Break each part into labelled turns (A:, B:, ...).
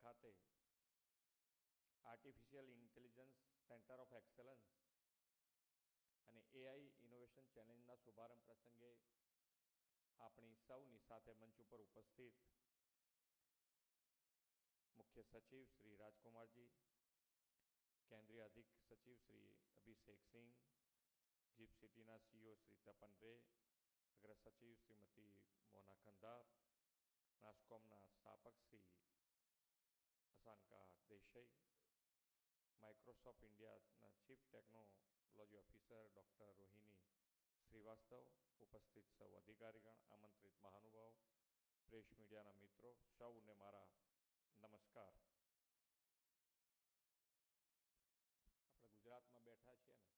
A: ખાતે artificial intelligence centre of excellence અને AI innovation ચેલેન્જના શુભારંભ પ્રસંગે આપણી સૌની સાથે મંચ ઉપર ઉપસ્થિત મુખ્ય સચિવ શ્રી રાજકુમારજી, કેન્દ્રીય અધિક સચિવ શ્રી અભિષેક સિંહ, જીપ સિટીના સીઈઓ શ્રી તપન રે, અગ્ર સચિવ શ્રીમતી મોના ખંદાર, નાસ્કોમના સ્થાપક શ્રી અસાનકા દેસાઈ, માઇક્રોસોફ્ટ ઇન્ડિયાના chief technology officer doctor Rohini Shrivastava, ઉપસ્થિત સૌ અધિકારીગણ, આમંત્રિત મહાનુભાવ, પ્રેસ મીડિયાના મિત્રો, સૌને મારા નમસ્કાર. આપણે ગુજરાતમાં બેઠા છીએ ને,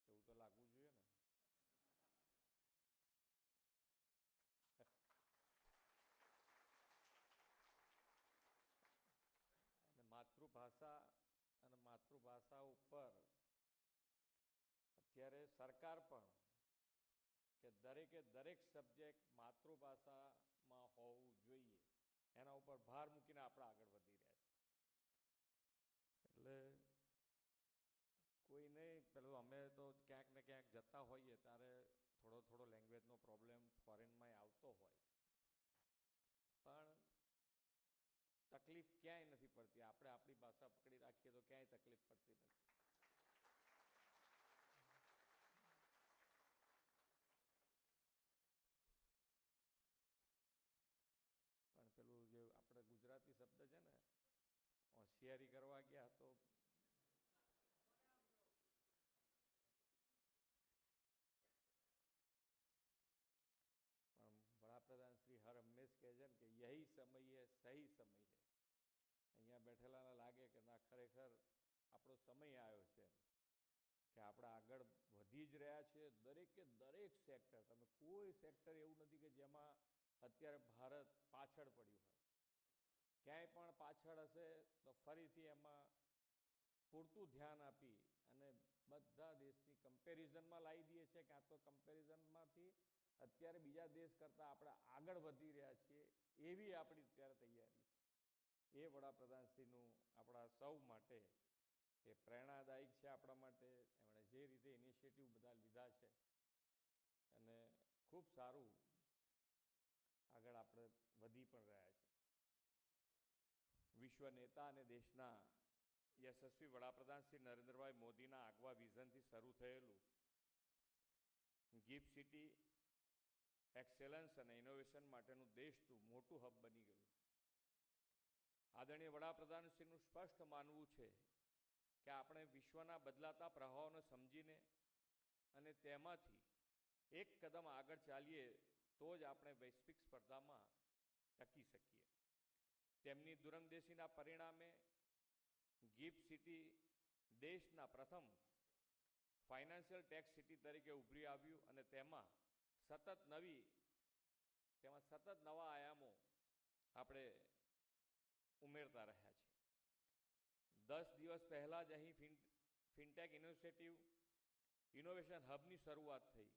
A: એવું તો લાગવું જોઈએ ને. અને માતૃભાષા ઉપર અત્યારે સરકાર પણ કે દરેક સબ્જેક્ટ માતૃભાષામાં હોવું જોઈએ એના ઉપર ભાર મૂકીને આપણે આગળ વધી રહ્યા છીએ. એટલે કોઈ નહીં, પેલું અમે તો ક્યાંક ને ક્યાંક જતા હોઈએ ત્યારે થોડો લેંગ્વેજનો પ્રોબ્લેમ ફોરેનમાં આવતો હોય, પણ તકલીફ ક્યાંય નથી પડતી. આપણે આપણી ભાષા પકડી રાખીએ તો ક્યાંય તકલીફ પડતી નથી. પણ પેલું જે આપણે ગુજરાતી શબ્દ છે ને, હોશિયારી કરવા ગયા તો પણ વડાપ્રધાન શ્રી હર હંમેશ કહે છે ને કે યહી સમય હે, સહી સમય હે. અહીંયા બેઠેલાને લાગે કે ના, ખરેખર આપણો સમય આવ્યો છે કે આપણે આગળ વધી જ રહ્યા છીએ. દરેક સેક્ટર, તમે કોઈ સેક્ટર એવું નથી કે જેમાં અત્યારે ભારત પાછળ પડ્યું હોય. ક્યાંય પણ પાછળ હશે તો ફરીથી એમાં પૂરતું ધ્યાન આપી અને બધા દેશની કમ્પેરિઝનમાં લાવી દઈએ છીએ, કાં તો કમ્પેરિઝનમાંથી અત્યારે બીજા દેશ કરતાં આપણે આગળ વધી રહ્યા છીએ એવી આપણી અત્યારે તૈયારી છે. એ વડાપ્રધાનશ્રીનું આપણા સૌ માટે એ પ્રેરણાદાયક છે. આપણા માટે એમણે જે રીતે ઇનિશિયેટિવ બધા લીધા છે અને ખૂબ સારું આગળ આપણે વધી પણ રહ્યા છીએ. વિશ્વ નેતા અને દેશના યશસ્વી વડાપ્રધાન શ્રી નરેન્દ્રભાઈ મોદીના આગવા વિઝનથી શરૂ થયેલું ગિફ્ટ સિટી એક્સેલન્સ અને ઇનોવેશન માટેનું દેશનું મોટું હબ બની ગયું. આદરણીય વડાપ્રધાનશ્રીનું સ્પષ્ટ માનવું છે કે આપણે વિશ્વના બદલાતા પ્રવાહોને સમજીને અને તેમાંથી એક કદમ આગળ ચાલીએ તો જ આપણે વૈશ્વિક સ્પર્ધામાં ટકી શકીએ. તેમની દૂરંદેશીના પરિણામે ગિફ્ટ સિટી દેશના પ્રથમ ફાઇનાન્શિયલ ટેક સિટી તરીકે ઉભરી આવ્યું અને તેમાં સતત નવા આયામો આપણે ઉમેરતા રહ્યા છીએ. 10 દિવસ પહેલાં જ અહીં ફિનટેક ઇનોવેશન હબની શરૂઆત થઈ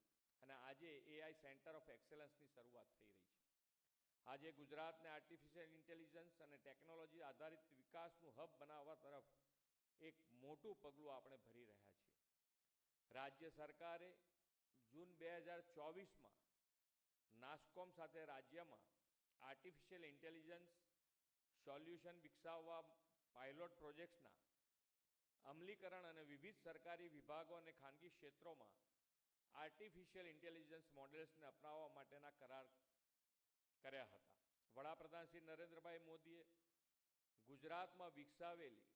A: અને આજે એઆઈ સેન્ટર ઓફ એક્સેલન્સની શરૂઆત થઈ રહી છે. આજે ગુજરાતને આર્ટિફિશિયલ ઇન્ટેલિજન્સ અને ટેકનોલોજી આધારિત વિકાસનું હબ બનાવવા તરફ એક મોટું પગલું આપણે ભરી રહ્યા છીએ. રાજ્ય સરકારે જૂન 2024માં નાસ્કોમ સાથે રાજ્યમાં આર્ટિફિશિયલ ઇન્ટેલિજન્સ સોલ્યુશન વિકસાવવા પાયલોટ પ્રોજેક્ટ્સના અમલીકરણ અને વિવિધ સરકારી વિભાગો અને ખાનગી ક્ષેત્રોમાં આર્ટિફિશિયલ ઇન્ટેલિજન્સ મોડેલ્સને અપનાવવા માટેના કરાર કર્યા હતા. વડાપ્રધાન શ્રી નરેન્દ્રભાઈ મોદીએ ગુજરાતમાં વિકસાવેલી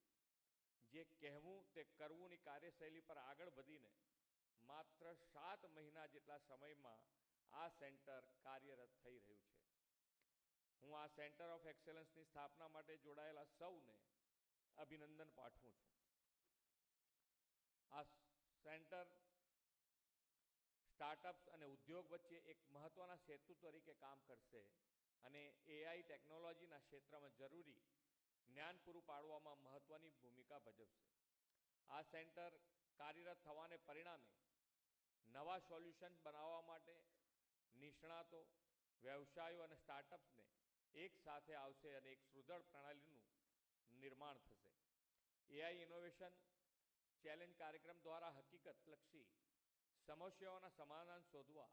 A: જે કહેવું તે કરવુંની કાર્યશૈલી પર આગળ વધીને માત્ર 7 મહિના જેટલા સમયમાં આ સેન્ટર કાર્યરત થઈ રહ્યું છે. હું આ સેન્ટર ઓફ એક્સેલન્સની સ્થાપના માટે જોડાયેલા સૌને અભિનંદન પાઠવું છું. આ સેન્ટર સ્ટાર્ટઅપ્સ અને ઉદ્યોગ વચ્ચે એક મહત્વના સેતુ તરીકે કામ કરશે અને એઆઈ ટેકનોલોજીના ક્ષેત્રમાં જરૂરી જ્ઞાન પૂરું પાડવામાં મહત્વની ભૂમિકા ભજવશે. આ સેન્ટર કાર્યરત થવાને પરિણામે નવા સોલ્યુશન બનાવવા માટે નિષ્ણાતો, વ્યવસાયો અને સ્ટાર્ટઅપ્સને એક સાથે આવશે અને એક સુદૃઢ પ્રણાલીનું નિર્માણ થશે. એઆઈ ઇનોવેશન ચેલેન્જ કાર્યક્રમ દ્વારા હકીકતલક્ષી સમસ્યાઓના સમાધાન શોધવા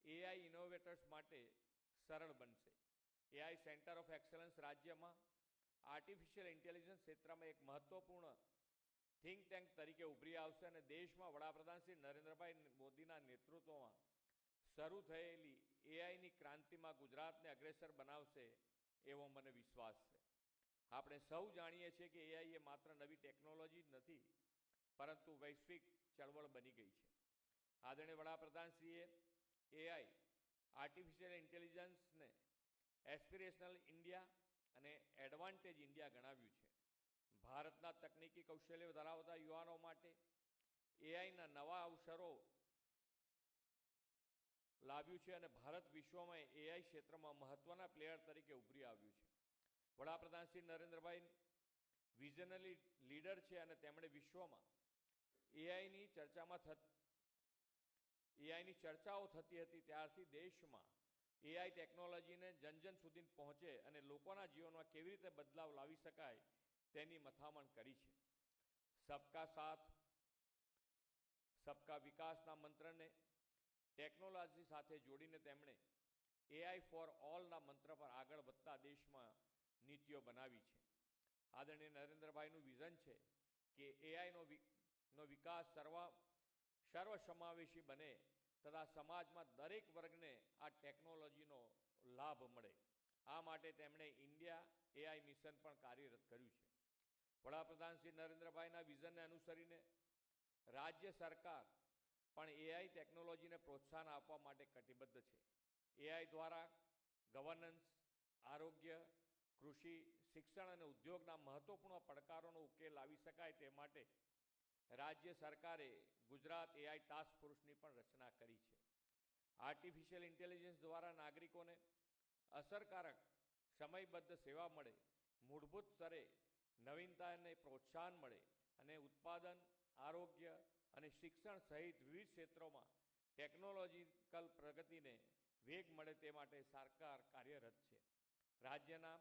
A: એઆઈ ઇનોવેટર્સ માટે સરળ બનશે. એઆઈ સેન્ટર ઓફ એક્સલન્સ રાજ્યમાં આર્ટિફિશિયલ ઇન્ટેલિજન્સ ક્ષેત્રમાં એક મહત્વપૂર્ણ થિંક ટેન્ક તરીકે ઉભરી આવશે અને દેશમાં વડાપ્રધાન શ્રી નરેન્દ્રભાઈ મોદીના નેતૃત્વમાં શરૂ થયેલી એઆઈની ક્રાંતિમાં ગુજરાતને અગ્રેસર બનાવશે એવો મને વિશ્વાસ છે. આપણે સૌ જાણીએ છીએ કે એઆઈ એ માત્ર નવી ટેકનોલોજી જ નથી, પરંતુ વૈશ્વિક ચળવળ બની ગઈ છે. આદરણીય વડાપ્રધાનશ્રીએ એઆઈ આર્ટિફિશિયલ ઇન્ટેલિજન્સને એસ્પિરેશનલ ઇન્ડિયા અને એડવાન્ટેજ ઇન્ડિયા ગણાવ્યું છે. ભારતના તકનીકી કૌશલ્ય ધરાવતા યુવાનો માટે એઆઈના નવા અવસરો લાવ્યું છે અને ભારત વિશ્વમાં એઆઈ ક્ષેત્રમાં મહત્વના પ્લેયર તરીકે ઉભરી આવ્યું છે. વડાપ્રધાન શ્રી નરેન્દ્રભાઈ વિઝનરી લીડર છે અને તેમણે વિશ્વમાં એઆઈની ચર્ચાઓ થતી હતી ત્યારથી દેશમાં એઆઈ ટેકનોલોજીને જન સુધી પહોંચે અને લોકોના જીવનમાં કેવી રીતે બદલાવ લાવી શકાય તેની મથામણ કરી છે. સબકા સાથ સબકા વિકાસના મંત્રને ટેકનોલોજી સાથે જોડીને તેમણે એઆઈ ફોર ઓલના મંત્ર પર આગળ વધતા દેશમાં નીતિઓ બનાવી છે. આદરણીય નરેન્દ્રભાઈનું વિઝન છે કે એઆઈનો વિકાસ સર્વસમાવેશી બને તથા સમાજમાં દરેક વર્ગને આ ટેકનોલોજીનો લાભ મળે. આ માટે તેમણે ઇન્ડિયા એઆઈ મિશન પણ કાર્યરત કર્યું છે. વડાપ્રધાન શ્રી નરેન્દ્રભાઈના વિઝનને અનુસરીને રાજ્ય સરકાર પણ એઆઈ ટેકનોલોજીને પ્રોત્સાહન આપવા માટે કટિબદ્ધ છે. એઆઈ દ્વારા ગવર્નન્સ, આરોગ્ય, કૃષિ, શિક્ષણ અને ઉદ્યોગના મહત્વપૂર્ણ પડકારોનો ઉકેલ લાવી શકાય તે માટે રાજ્ય સરકારે ગુજરાત એઆઈ ટાસ્ક ફોર્સની પણ રચના કરી છે. આર્ટિફિશિયલ ઇન્ટેલિજન્સ દ્વારા નાગરિકોને અસરકારક સમયબદ્ધ સેવા મળે, મૂળભૂત સ્તરે નવીનતાને પ્રોત્સાહન મળે અને ઉત્પાદન, આરોગ્ય અને શિક્ષણ સહિત વિવિધ ક્ષેત્રોમાં ટેકનોલોજીકલ પ્રગતિને વેગ મળે તે માટે સરકાર કાર્યરત છે. રાજ્યના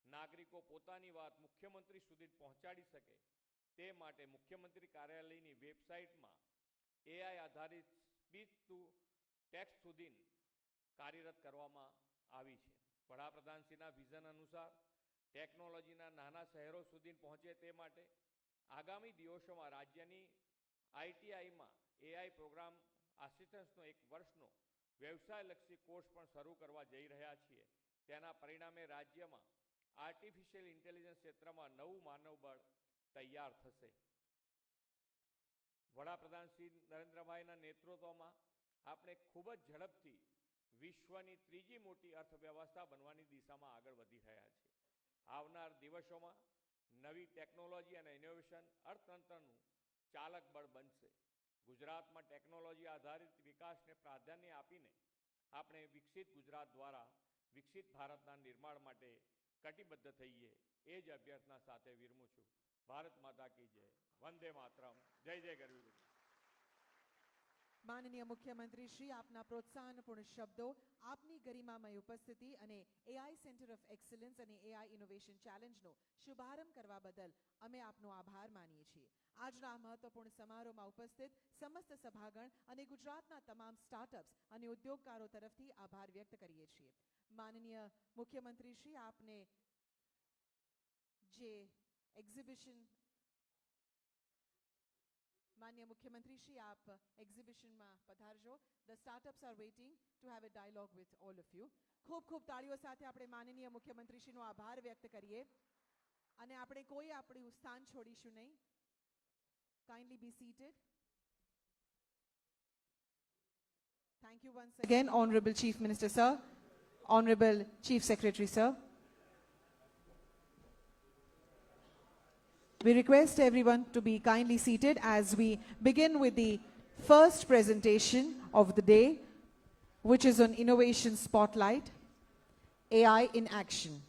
A: નાગરિકો પોતાની વાત મુખ્યમંત્રી સુધી પહોંચાડી શકે તે માટે મુખ્યમંત્રી કાર્યાલયની વેબસાઇટમાં એઆઈ આધારિત સ્પીચ ટુ ટેક્સ્ટ સુધી કાર્યરત કરવામાં આવી છે. વડાપ્રધાનશ્રીના વિઝન અનુસાર ટેકનોલોજીના નાના શહેરો સુધી પહોંચે તે માટે આગામી દિવસોમાં રાજ્યની આઈટીઆઈમાં એઆઈ પ્રોગ્રામ આસિસ્ટન્સનો 1 વર્ષનો વ્યવસાયલક્ષી કોર્સ પણ શરૂ કરવા જઈ રહ્યા છીએ. તેના પરિણામે રાજ્યમાં આર્ટિફિશિયલ ઇન્ટેલિજન્સ ક્ષેત્રમાં નવું માનવબળ તૈયાર થશે. વડાપ્રધાન શ્રી નરેન્દ્રભાઈના નેતૃત્વમાં આપણે ખૂબ જ ઝડપથી વિશ્વની ત્રીજી મોટી અર્થવ્યવસ્થા બનવાની દિશામાં આગળ વધી રહ્યા છીએ. આવનાર દિવસોમાં નવી ટેકનોલોજી અને ઇનોવેશન અર્થતંત્રનું ચાલક બળ બનશે. ગુજરાતમાં ટેકનોલોજી આધારિત વિકાસને પ્રાધાન્ય આપીને આપણે વિકસિત ગુજરાત દ્વારા વિકસિત ભારતના નિર્માણ માટે કટિબદ્ધ થઈએ એ જ અભ્યર્થના સાથે વિરમું છું. ભારત માતા કી જય. વંદે માતરમ. જય જય ગરવી.
B: માનનીય મુખ્યમંત્રી શ્રી, આપના પ્રોત્સાહનપૂર્ણ શબ્દો, આપની ગરિમામય ઉપસ્થિતિ અને એઆઈ સેન્ટર ઓફ એક્સલન્સ અને એઆઈ ઇનોવેશન ચેલેન્જનો શુભારંભ કરવા બદલ અમે આપનો આભાર માનીએ છીએ. આજના મહત્વપૂર્ણ સમારોહમાં ઉપસ્થિત સમસ્ત સભાગણ અને ગુજરાતના તમામ સ્ટાર્ટઅપ્સ અને ઉદ્યોગકારો તરફથી આભાર વ્યક્ત કરીએ છીએ. માનનીય મુખ્યમંત્રી શ્રી, આપને જે એક્ઝિબિશન માન્ય મુખ્યમંત્રી શ્રી, આપ એક્ઝિબિશનમાં પધારજો. The startups are waiting to have a dialogue with all of you. ખૂબ ખૂબ તાળીઓ સાથે આપણે માનનીય મુખ્યમંત્રી શ્રીનો આભાર વ્યક્ત કરીએ અને આપણે કોઈ આપણું સ્થાન છોડીશું નહીં. Kindly be seated. Thank you once again, Honorable Chief Minister Sir, Honorable Chief Secretary Sir. We request everyone to be kindly seated as we begin with the first presentation of the day, which is on Innovation Spotlight, AI in Action.